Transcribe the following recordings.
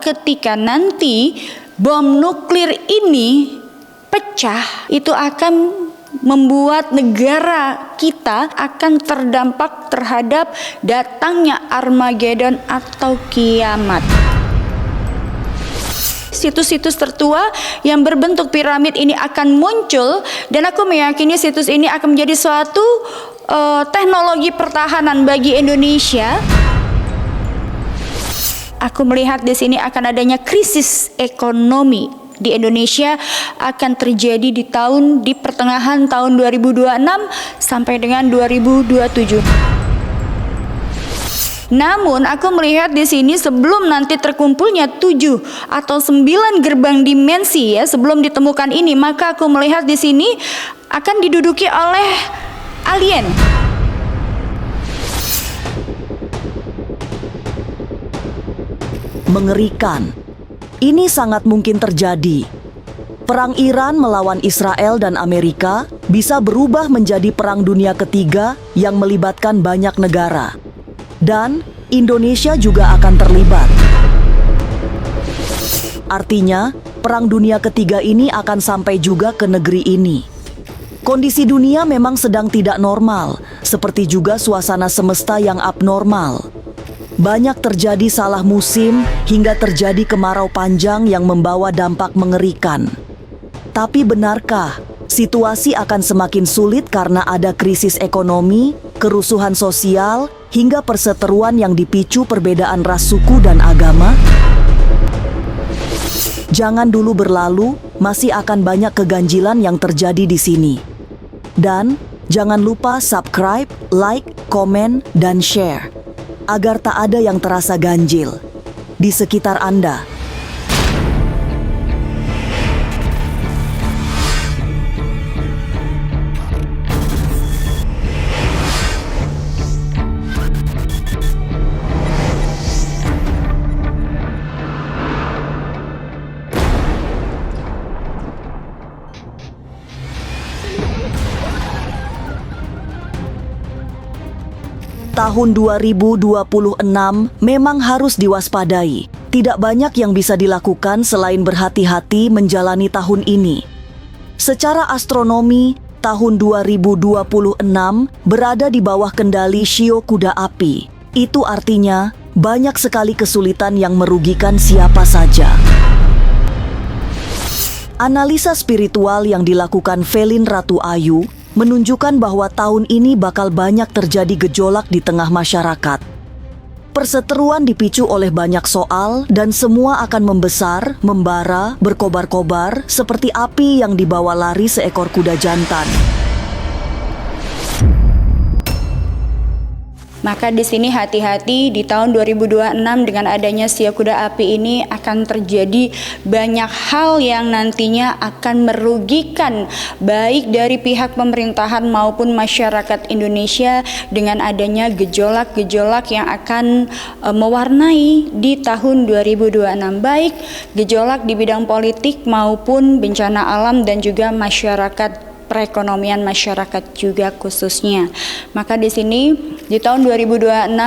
ketika nanti bom nuklir ini pecah, itu akan membuat negara kita akan terdampak terhadap datangnya Armageddon atau kiamat. Situs-situs tertua yang berbentuk piramid ini akan muncul, dan aku meyakini situs ini akan menjadi suatu teknologi pertahanan bagi Indonesia. Aku melihat di sini akan adanya krisis ekonomi di Indonesia akan terjadi di pertengahan tahun 2026 sampai dengan 2027. Namun aku melihat di sini sebelum nanti terkumpulnya 7 atau 9 gerbang dimensi ya, sebelum ditemukan ini, maka aku melihat di sini akan diduduki oleh alien. Mengerikan. Ini sangat mungkin terjadi. Perang Iran melawan Israel dan Amerika bisa berubah menjadi Perang Dunia Ketiga yang melibatkan banyak negara. Dan Indonesia juga akan terlibat. Artinya, Perang Dunia Ketiga ini akan sampai juga ke negeri ini. Kondisi dunia memang sedang tidak normal, seperti juga suasana semesta yang abnormal. Banyak terjadi salah musim hingga terjadi kemarau panjang yang membawa dampak mengerikan. Tapi benarkah situasi akan semakin sulit karena ada krisis ekonomi, kerusuhan sosial, hingga perseteruan yang dipicu perbedaan ras, suku, dan agama? Jangan dulu berlalu, masih akan banyak keganjilan yang terjadi di sini. Dan jangan lupa subscribe, like, komen, dan share, agar tak ada yang terasa ganjil di sekitar Anda. Tahun 2026 memang harus diwaspadai. Tidak banyak yang bisa dilakukan selain berhati-hati menjalani tahun ini. Secara astronomi, tahun 2026 berada di bawah kendali shio kuda api. Itu artinya banyak sekali kesulitan yang merugikan siapa saja. Analisa spiritual yang dilakukan Velin Ratu Ayu menunjukkan bahwa tahun ini bakal banyak terjadi gejolak di tengah masyarakat. Perseteruan dipicu oleh banyak soal dan semua akan membesar, membara, berkobar-kobar seperti api yang dibawa lari seekor kuda jantan. Maka di sini hati-hati, di tahun 2026 dengan adanya shio kuda api ini akan terjadi banyak hal yang nantinya akan merugikan baik dari pihak pemerintahan maupun masyarakat Indonesia dengan adanya gejolak-gejolak yang akan mewarnai di tahun 2026, baik gejolak di bidang politik maupun bencana alam dan juga masyarakat, perekonomian masyarakat juga khususnya. Maka di sini di tahun 2026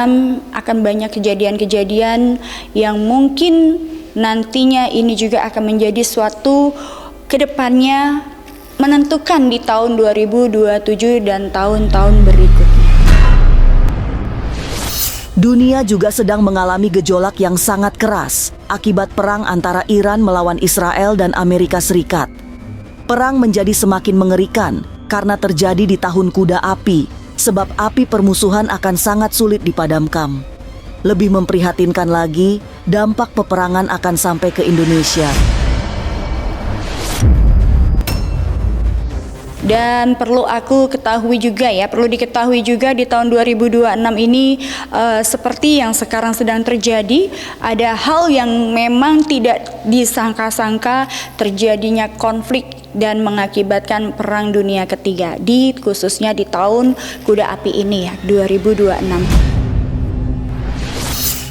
akan banyak kejadian-kejadian yang mungkin nantinya ini juga akan menjadi suatu kedepannya menentukan di tahun 2027 dan tahun-tahun berikutnya. Dunia juga sedang mengalami gejolak yang sangat keras akibat perang antara Iran melawan Israel dan Amerika Serikat. Perang menjadi semakin mengerikan karena terjadi di tahun kuda api, sebab api permusuhan akan sangat sulit dipadamkan. Lebih memprihatinkan lagi, dampak peperangan akan sampai ke Indonesia. Dan perlu diketahui juga di tahun 2026 ini seperti yang sekarang sedang terjadi, ada hal yang memang tidak disangka-sangka terjadinya konflik dan mengakibatkan Perang Dunia Ketiga khususnya di tahun kuda api ini ya, 2026.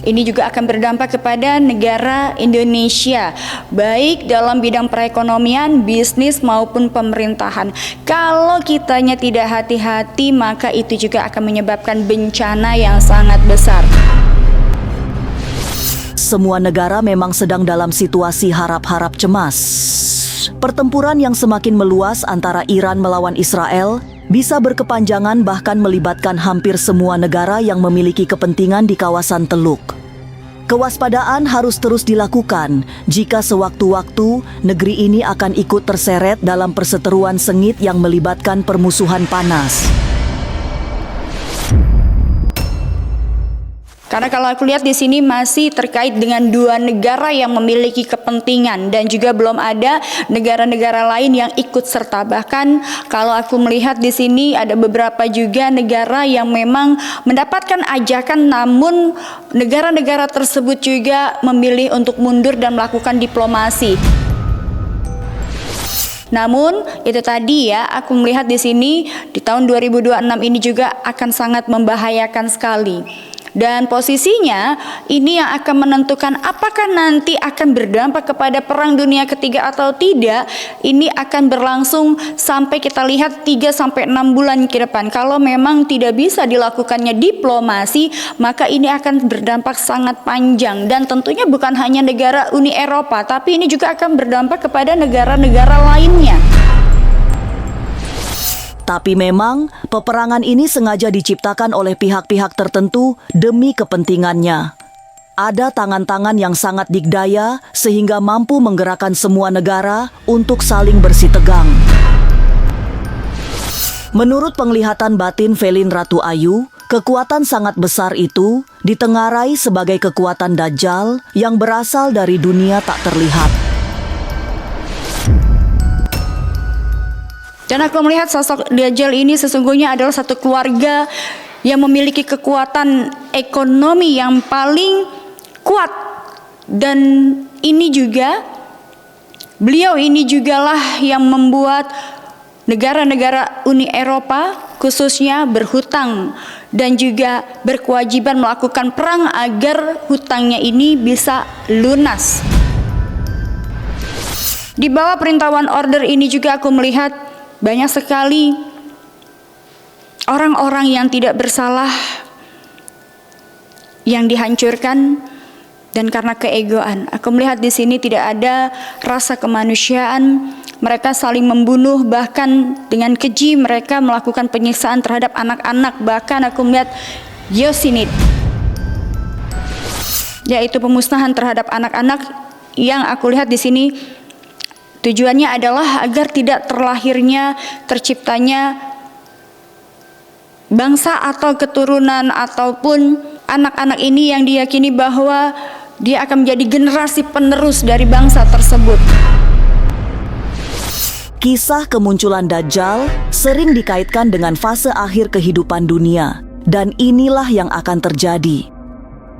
Ini juga akan berdampak kepada negara Indonesia, baik dalam bidang perekonomian, bisnis maupun pemerintahan. Kalau kitanya tidak hati-hati, maka itu juga akan menyebabkan bencana yang sangat besar. semua negara memang sedang dalam situasi harap-harap cemas. Pertempuran yang semakin meluas antara Iran melawan Israel bisa berkepanjangan bahkan melibatkan hampir semua negara yang memiliki kepentingan di kawasan Teluk. Kewaspadaan harus terus dilakukan jika sewaktu-waktu negeri ini akan ikut terseret dalam perseteruan sengit yang melibatkan permusuhan panas. Karena kalau aku lihat di sini masih terkait dengan dua negara yang memiliki kepentingan dan juga belum ada negara-negara lain yang ikut serta. Bahkan kalau aku melihat di sini ada beberapa juga negara yang memang mendapatkan ajakan, namun negara-negara tersebut juga memilih untuk mundur dan melakukan diplomasi. Namun itu tadi ya, aku melihat di sini di tahun 2026 ini juga akan sangat membahayakan sekali. Dan posisinya ini yang akan menentukan apakah nanti akan berdampak kepada Perang Dunia Ketiga atau tidak. Ini akan berlangsung sampai kita lihat 3-6 bulan ke depan. Kalau memang tidak bisa dilakukannya diplomasi, maka ini akan berdampak sangat panjang. Dan tentunya bukan hanya negara Uni Eropa, tapi ini juga akan berdampak kepada negara-negara lainnya. Tapi memang peperangan ini sengaja diciptakan oleh pihak-pihak tertentu demi kepentingannya. Ada tangan-tangan yang sangat dikdaya sehingga mampu menggerakkan semua negara untuk saling bersitegang. Menurut penglihatan batin Velin Ratu Ayu, kekuatan sangat besar itu ditengarai sebagai kekuatan Dajjal yang berasal dari dunia tak terlihat. Dan aku melihat sosok Dajjal ini sesungguhnya adalah satu keluarga yang memiliki kekuatan ekonomi yang paling kuat. Dan beliau ini jugalah yang membuat negara-negara Uni Eropa khususnya berhutang dan juga berkewajiban melakukan perang agar hutangnya ini bisa lunas. Di bawah perintah One Order ini juga aku melihat banyak sekali orang-orang yang tidak bersalah yang dihancurkan dan karena keegoan. Aku melihat di sini tidak ada rasa kemanusiaan. Mereka saling membunuh, bahkan dengan keji mereka melakukan penyiksaan terhadap anak-anak. Bahkan aku melihat Yosinid, yaitu pemusnahan terhadap anak-anak yang aku lihat di sini. Tujuannya adalah agar tidak terciptanya bangsa atau keturunan ataupun anak-anak ini yang diyakini bahwa dia akan menjadi generasi penerus dari bangsa tersebut. Kisah kemunculan Dajjal sering dikaitkan dengan fase akhir kehidupan dunia, dan inilah yang akan terjadi.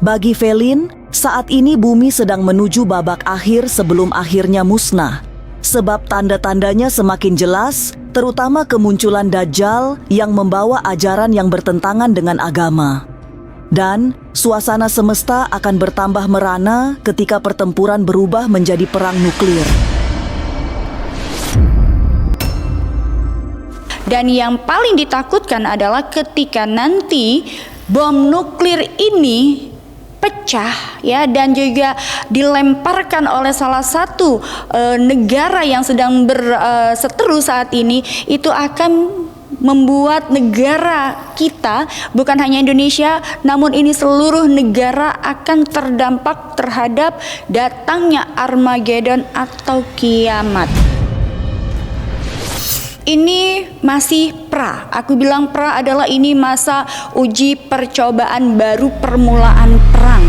Bagi Velin, saat ini bumi sedang menuju babak akhir sebelum akhirnya musnah. Sebab tanda-tandanya semakin jelas, terutama kemunculan Dajjal yang membawa ajaran yang bertentangan dengan agama. Dan suasana semesta akan bertambah merana ketika pertempuran berubah menjadi perang nuklir. Dan yang paling ditakutkan adalah ketika nanti bom nuklir ini pecah ya, dan juga dilemparkan oleh salah satu negara yang sedang berseteru saat ini, itu akan membuat negara kita, bukan hanya Indonesia, namun ini seluruh negara akan terdampak terhadap datangnya Armageddon atau kiamat. Ini masih pra. Aku bilang pra adalah ini masa uji percobaan baru permulaan perang.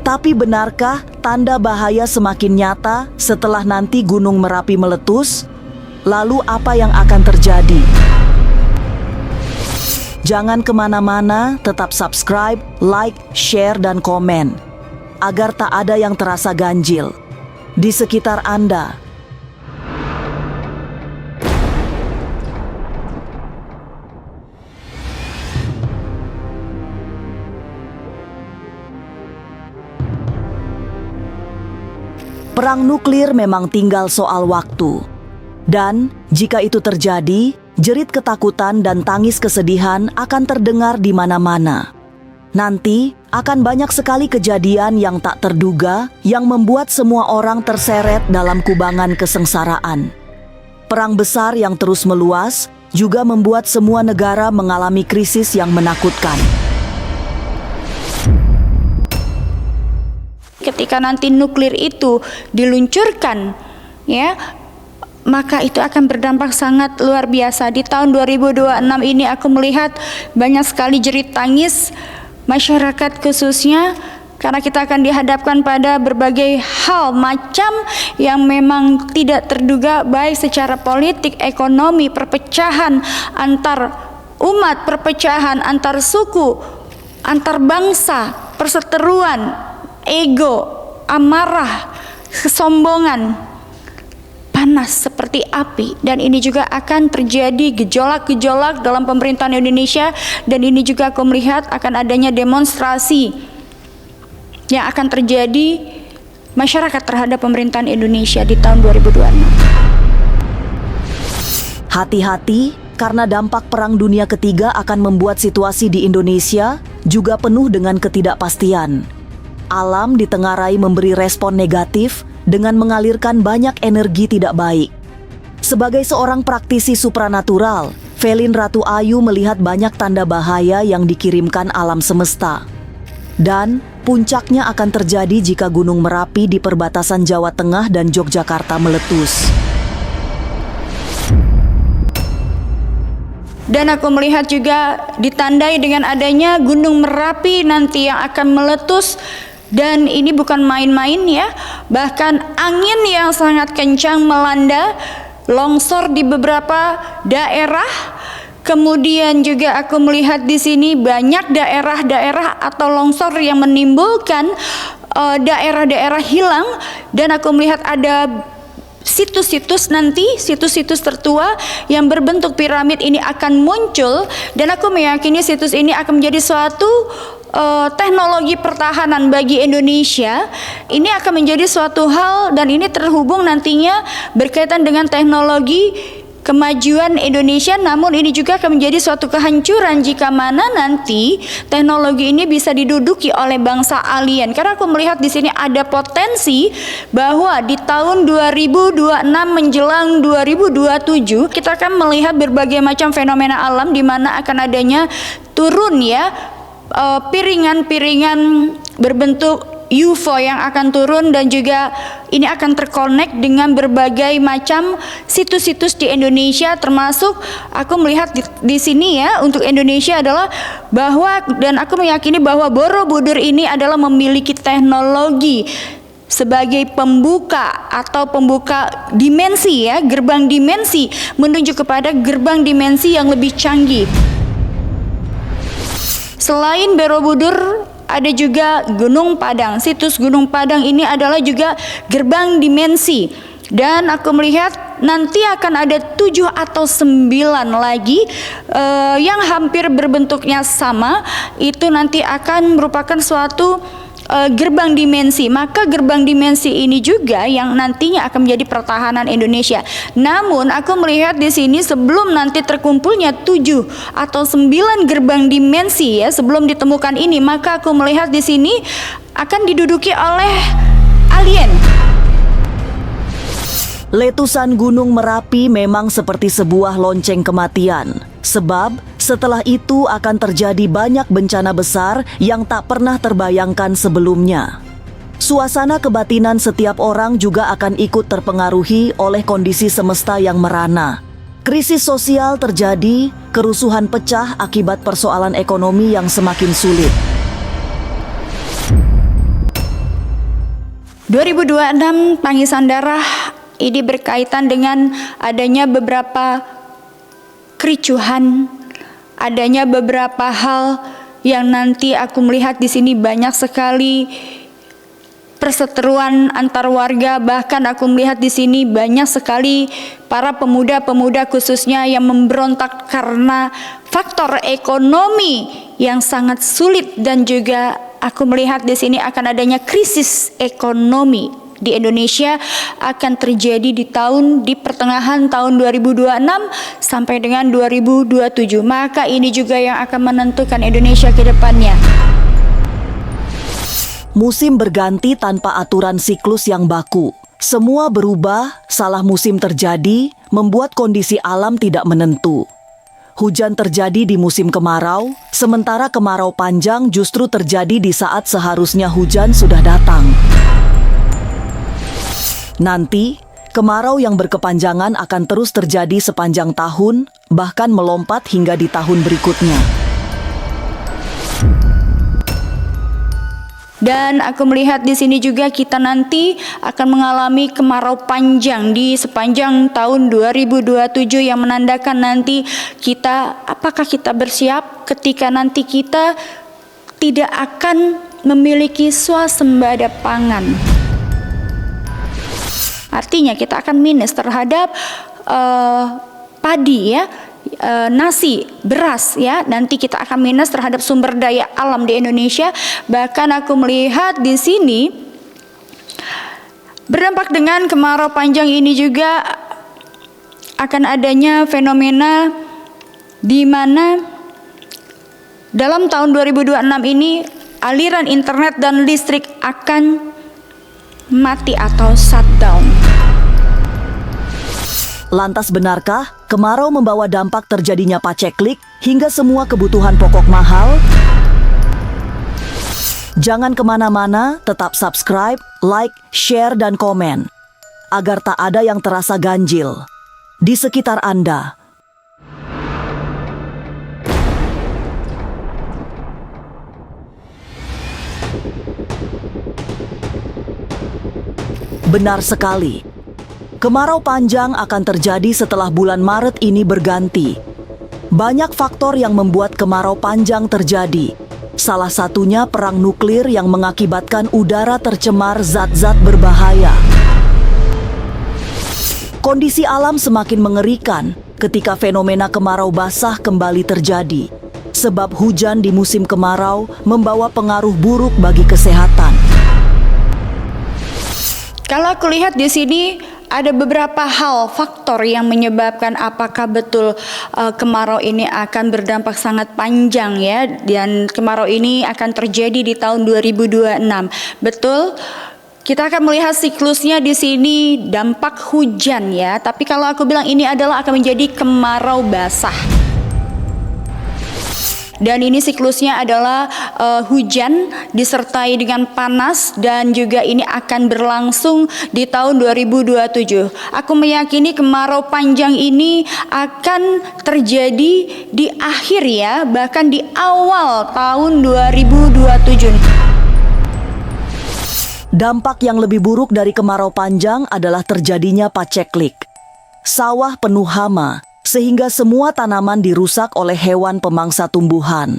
Tapi benarkah tanda bahaya semakin nyata setelah nanti Gunung Merapi meletus? Lalu apa yang akan terjadi? Jangan kemana-mana, tetap subscribe, like, share, dan komen agar tak ada yang terasa ganjil di sekitar Anda. Perang nuklir memang tinggal soal waktu. Dan jika itu terjadi, jerit ketakutan dan tangis kesedihan akan terdengar di mana-mana. Nanti Akan banyak sekali kejadian yang tak terduga yang membuat semua orang terseret dalam kubangan kesengsaraan. Perang besar yang terus meluas juga membuat semua negara mengalami krisis yang menakutkan. Ketika nanti nuklir itu diluncurkan, ya, maka itu akan berdampak sangat luar biasa. Di tahun 2026 ini aku melihat banyak sekali jerit tangis masyarakat khususnya, karena kita akan dihadapkan pada berbagai hal macam yang memang tidak terduga, baik secara politik, ekonomi, perpecahan antar umat, perpecahan antar suku, antar bangsa, perseteruan, ego, amarah, kesombongan, panas seperti api. Dan ini juga akan terjadi gejolak-gejolak dalam pemerintahan Indonesia, dan ini juga aku melihat akan adanya demonstrasi yang akan terjadi masyarakat terhadap pemerintahan Indonesia di tahun 2026. Hati-hati, karena dampak Perang Dunia Ketiga akan membuat situasi di Indonesia juga penuh dengan ketidakpastian. Alam ditengarai memberi respon negatif dengan mengalirkan banyak energi tidak baik. Sebagai seorang praktisi supranatural, Velin Ratu Ayu melihat banyak tanda bahaya yang dikirimkan alam semesta. Dan puncaknya akan terjadi jika Gunung Merapi di perbatasan Jawa Tengah dan Yogyakarta meletus. Dan aku melihat juga ditandai dengan adanya Gunung Merapi nanti yang akan meletus. Dan ini bukan main-main ya, bahkan angin yang sangat kencang melanda, longsor di beberapa daerah. Kemudian juga aku melihat di sini banyak daerah-daerah atau longsor yang menimbulkan daerah-daerah hilang, dan aku melihat ada situs-situs nanti, situs-situs tertua yang berbentuk piramid ini akan muncul, dan aku meyakini situs ini akan menjadi suatu teknologi pertahanan bagi Indonesia. Ini akan menjadi suatu hal, dan ini terhubung nantinya berkaitan dengan teknologi kemajuan Indonesia, namun ini juga akan menjadi suatu kehancuran jika mana nanti teknologi ini bisa diduduki oleh bangsa alien. Karena aku melihat di sini ada potensi bahwa di tahun 2026 menjelang 2027 kita akan melihat berbagai macam fenomena alam di mana akan adanya turun ya piringan-piringan berbentuk UFO yang akan turun, dan juga ini akan terkonek dengan berbagai macam situs-situs di Indonesia, termasuk aku melihat di sini ya untuk Indonesia adalah bahwa, dan aku meyakini bahwa Borobudur ini adalah memiliki teknologi sebagai pembuka atau pembuka dimensi ya, gerbang dimensi menuju kepada gerbang dimensi yang lebih canggih. Selain Borobudur, ada juga Gunung Padang. Situs Gunung Padang ini adalah juga gerbang dimensi. Dan aku melihat nanti akan ada 7 atau 9 lagi yang hampir berbentuknya sama. Itu nanti akan merupakan suatu gerbang dimensi. Maka gerbang dimensi ini juga yang nantinya akan menjadi pertahanan Indonesia. Namun aku melihat di sini sebelum nanti terkumpulnya 7 atau 9 gerbang dimensi ya, sebelum ditemukan ini, maka aku melihat di sini akan diduduki oleh alien. Letusan Gunung Merapi memang seperti sebuah lonceng kematian. Sebab setelah itu akan terjadi banyak bencana besar yang tak pernah terbayangkan sebelumnya. Suasana kebatinan setiap orang juga akan ikut terpengaruhi oleh kondisi semesta yang merana. Krisis sosial terjadi, kerusuhan pecah akibat persoalan ekonomi yang semakin sulit. 2026 tangisan darah ini berkaitan dengan adanya beberapa kericuhan, adanya beberapa hal yang nanti aku melihat di sini banyak sekali perseteruan antar warga. Bahkan aku melihat di sini banyak sekali para pemuda-pemuda khususnya yang memberontak karena faktor ekonomi yang sangat sulit, dan juga aku melihat di sini akan adanya krisis ekonomi di Indonesia akan terjadi di pertengahan tahun 2026 sampai dengan 2027. Maka ini juga yang akan menentukan Indonesia ke depannya. Musim berganti tanpa aturan siklus yang baku. Semua berubah, salah musim terjadi, membuat kondisi alam tidak menentu. Hujan terjadi di musim kemarau, sementara kemarau panjang justru terjadi di saat seharusnya hujan sudah datang. Nanti, kemarau yang berkepanjangan akan terus terjadi sepanjang tahun, bahkan melompat hingga di tahun berikutnya. Dan aku melihat di sini juga kita nanti akan mengalami kemarau panjang di sepanjang tahun 2027 yang menandakan nanti apakah kita bersiap ketika nanti kita tidak akan memiliki swasembada pangan. Artinya kita akan minus terhadap padi ya. Nasi, beras ya, nanti kita akan minus terhadap sumber daya alam di Indonesia. Bahkan aku melihat di sini berdampak dengan kemarau panjang ini juga akan adanya fenomena di mana dalam tahun 2026 ini aliran internet dan listrik akan mati atau shutdown. Lantas benarkah kemarau membawa dampak terjadinya paceklik hingga semua kebutuhan pokok mahal? Jangan kemana-mana, tetap subscribe, like, share, dan komen agar tak ada yang terasa ganjil di sekitar Anda. Benar sekali. Kemarau panjang akan terjadi setelah bulan Maret ini berganti. Banyak faktor yang membuat kemarau panjang terjadi. Salah satunya perang nuklir yang mengakibatkan udara tercemar zat-zat berbahaya. Kondisi alam semakin mengerikan ketika fenomena kemarau basah kembali terjadi. Sebab hujan di musim kemarau membawa pengaruh buruk bagi kesehatan. Kalau aku lihat di sini ada beberapa faktor yang menyebabkan apakah betul kemarau ini akan berdampak sangat panjang ya, dan kemarau ini akan terjadi di tahun 2026. Betul, kita akan melihat siklusnya di sini dampak hujan ya, tapi kalau aku bilang ini adalah akan menjadi kemarau basah. Dan ini siklusnya adalah hujan disertai dengan panas, dan juga ini akan berlangsung di tahun 2027. Aku meyakini kemarau panjang ini akan terjadi di akhir ya, bahkan di awal tahun 2027. Dampak yang lebih buruk dari kemarau panjang adalah terjadinya paceklik. Sawah penuh hama, sehingga semua tanaman dirusak oleh hewan pemangsa tumbuhan.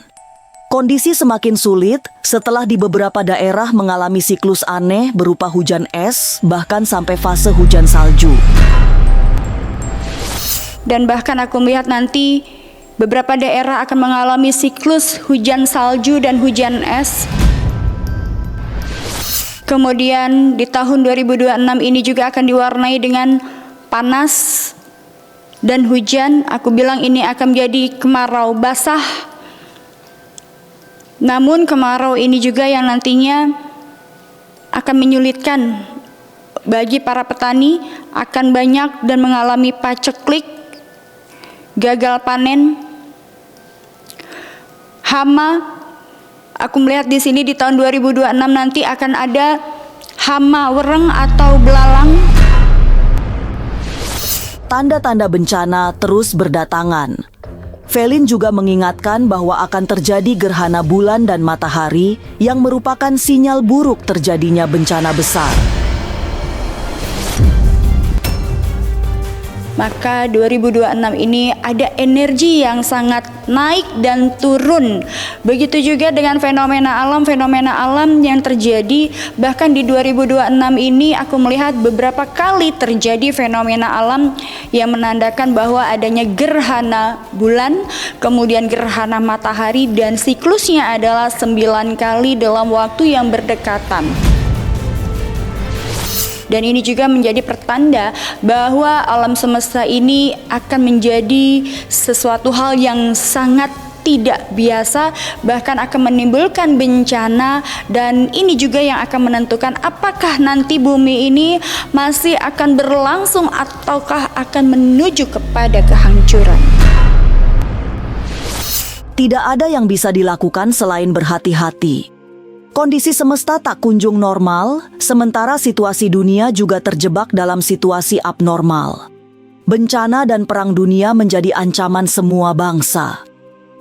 Kondisi semakin sulit setelah di beberapa daerah mengalami siklus aneh berupa hujan es, bahkan sampai fase hujan salju. Dan bahkan aku melihat nanti beberapa daerah akan mengalami siklus hujan salju dan hujan es. Kemudian di tahun 2026 ini juga akan diwarnai dengan panas dan hujan. Aku bilang ini akan menjadi kemarau basah. Namun kemarau ini juga yang nantinya akan menyulitkan bagi para petani, akan banyak dan mengalami paceklik, gagal panen, hama. Aku melihat di sini di tahun 2026 nanti akan ada hama wereng atau belalang. Tanda-tanda bencana terus berdatangan. Velin juga mengingatkan bahwa akan terjadi gerhana bulan dan matahari yang merupakan sinyal buruk terjadinya bencana besar. Maka 2026 ini ada energi yang sangat naik dan turun. Begitu juga dengan fenomena alam yang terjadi. Bahkan di 2026 ini aku melihat beberapa kali terjadi fenomena alam yang menandakan bahwa adanya gerhana bulan, kemudian gerhana matahari, dan siklusnya adalah 9 kali dalam waktu yang berdekatan. Dan ini juga menjadi pertanda bahwa alam semesta ini akan menjadi sesuatu hal yang sangat tidak biasa, bahkan akan menimbulkan bencana, dan ini juga yang akan menentukan apakah nanti bumi ini masih akan berlangsung ataukah akan menuju kepada kehancuran. Tidak ada yang bisa dilakukan selain berhati-hati. Kondisi semesta tak kunjung normal, sementara situasi dunia juga terjebak dalam situasi abnormal. Bencana dan perang dunia menjadi ancaman semua bangsa.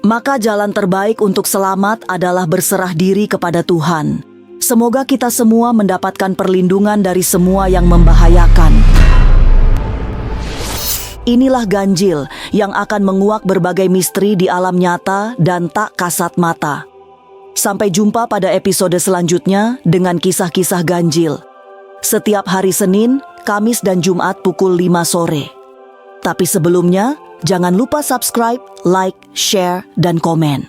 Maka jalan terbaik untuk selamat adalah berserah diri kepada Tuhan. Semoga kita semua mendapatkan perlindungan dari semua yang membahayakan. Inilah ganjil yang akan menguak berbagai misteri di alam nyata dan tak kasat mata. Sampai jumpa pada episode selanjutnya dengan kisah-kisah ganjil. Setiap hari Senin, Kamis dan Jumat pukul 5 sore. Tapi sebelumnya, jangan lupa subscribe, like, share, dan komen.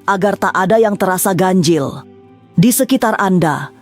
Agar tak ada yang terasa ganjil di sekitar Anda